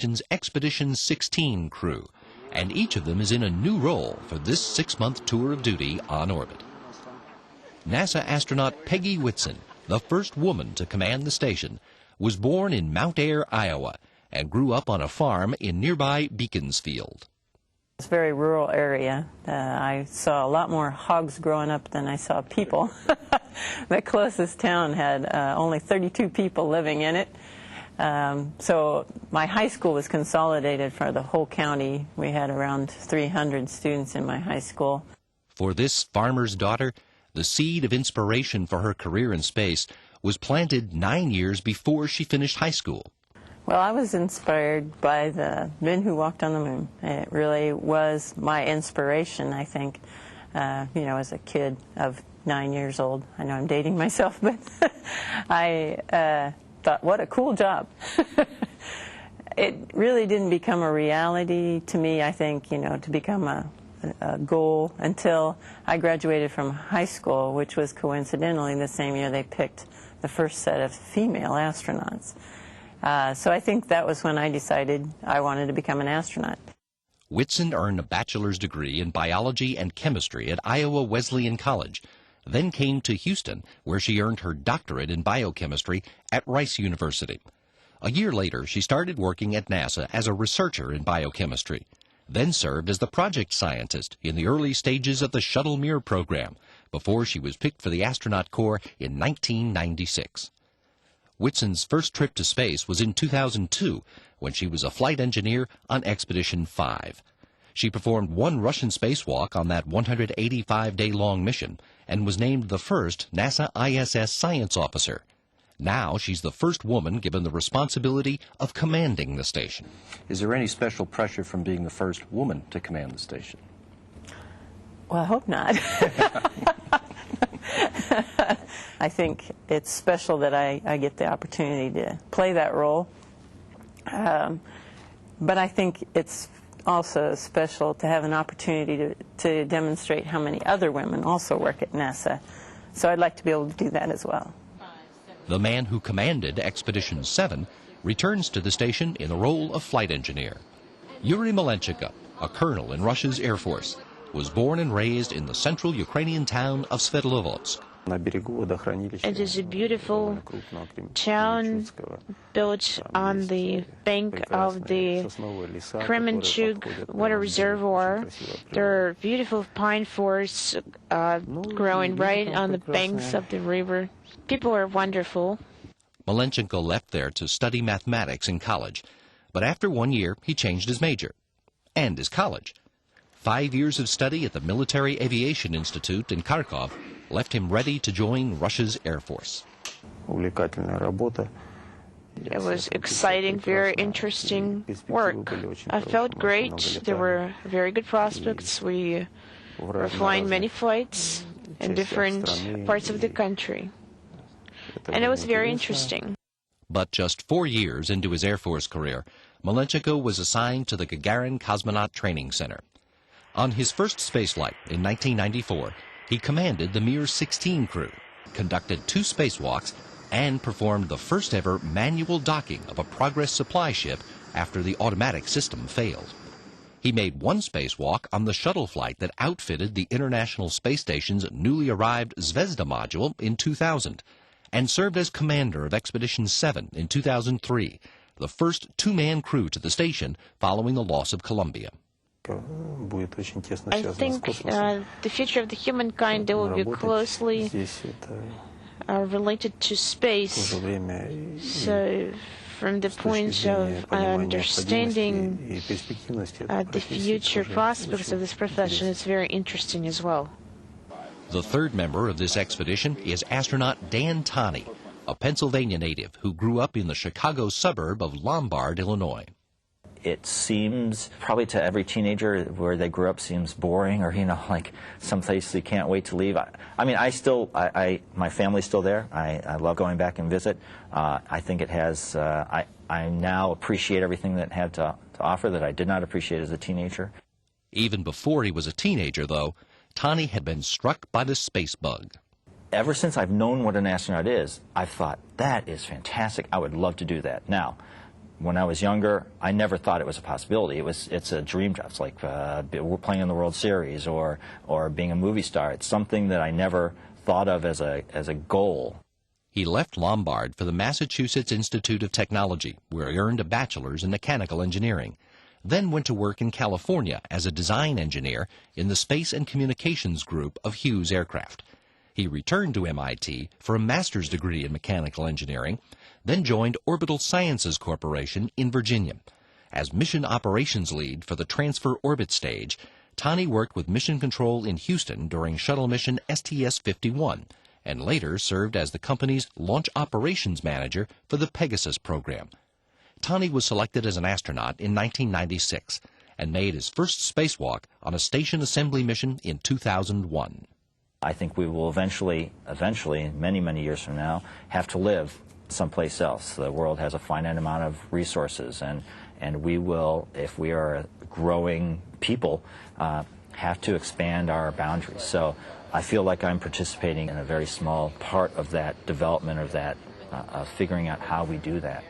Expedition16 Crew, and each of them is in a new role for this 6-month tour of duty on orbit. NASA astronaut Peggy Whitson, the first woman to command the station, was born in Mount Ayr, Iowa, and grew up on a farm in nearby Beaconsfield. It's a very rural area. I saw a lot more hogs growing up than I saw people. The closest town had only 32 people living in it. So my high school was consolidated for the whole county. We had around 300 students in my high school. For this farmer's daughter, the seed of inspiration for her career in space was planted 9 years before she finished high school. Well, I was inspired by the men who walked on the moon. It really was my inspiration, I think, as a kid of 9 years old. I know I'm dating myself, but I thought, what a cool job. It really didn't become a reality to me, I think, to become a goal until I graduated from high school, which was coincidentally the same year they picked the first set of female astronauts. So I think that was when I decided I wanted to become an astronaut. Whitson earned a bachelor's degree in biology and chemistry at Iowa Wesleyan College, then came to Houston, where she earned her doctorate in biochemistry at Rice University. A year later, she started working at NASA as a researcher in biochemistry, then served as the project scientist in the early stages of the Shuttle Mir program, before she was picked for the astronaut corps in 1996. Whitson's first trip to space was in 2002, when she was a flight engineer on Expedition 5. She performed one Russian spacewalk on that 185-day-long mission and was named the first NASA ISS science officer. Now she's the first woman given the responsibility of commanding the station. Is there any special pressure from being the first woman to command the station? Well, I hope not. I think it's special that I get the opportunity to play that role. But I think it's also special to have an opportunity to demonstrate how many other women also work at NASA. So I'd like to be able to do that as well. The man who commanded Expedition 7 returns to the station in the role of flight engineer. Yuri Malenchenko, a colonel in Russia's Air Force, was born and raised in the central Ukrainian town of Sverdlovsk. It is a beautiful town built on the bank of the Kremenchuk water reservoir. There are beautiful pine forests growing right on the banks of the river. People are wonderful. Malenchenko left there to study mathematics in college, but after 1 year he changed his major and his college. 5 years of study at the Military Aviation Institute in Kharkov left him ready to join Russia's Air Force. It was exciting, very interesting work. I felt great. There were very good prospects. We were flying many flights in different parts of the country. And it was very interesting. But just 4 years into his Air Force career, Malenchenko was assigned to the Gagarin Cosmonaut Training Center. On his first spaceflight in 1994, he commanded the Mir-16 crew, conducted 2 spacewalks, and performed the first-ever manual docking of a Progress supply ship after the automatic system failed. He made 1 spacewalk on the shuttle flight that outfitted the International Space Station's newly arrived Zvezda module in 2000, and served as commander of Expedition 7 in 2003, the first 2-man crew to the station following the loss of Columbia. I think the future of the humankind will be closely related to space. So from the point of understanding the future prospects of this profession, it's very interesting as well. The third member of this expedition is astronaut Dan Tawney, a Pennsylvania native who grew up in the Chicago suburb of Lombard, Illinois. It seems, probably to every teenager where they grew up, seems boring, or, like some place they can't wait to leave. I mean, my family's still there. I love going back and visit. I think it has, I now appreciate everything that it had to offer that I did not appreciate as a teenager. Even before he was a teenager, though, Tawney had been struck by the space bug. Ever since I've known what an astronaut is, I've thought, that is fantastic. I would love to do that. Now, When I was younger, I never thought it was a possibility. It's a dream job. It's like we're playing in the World Series or being a movie star. It's something that I never thought of as a goal. He left Lombard for the Massachusetts Institute of Technology, where he earned a bachelor's in mechanical engineering, then went to work in California as a design engineer in the Space and Communications Group of Hughes Aircraft. He returned to MIT for a master's degree in mechanical engineering, then joined Orbital Sciences Corporation in Virginia. As mission operations lead for the transfer orbit stage, Tani worked with Mission Control in Houston during shuttle mission STS-51, and later served as the company's launch operations manager for the Pegasus program. Tani was selected as an astronaut in 1996 and made his first spacewalk on a station assembly mission in 2001. I think we will eventually, many, many years from now, have to live someplace else. The world has a finite amount of resources, and we will, if we are a growing people, have to expand our boundaries. So I feel like I'm participating in a very small part of that development, of that, figuring out how we do that.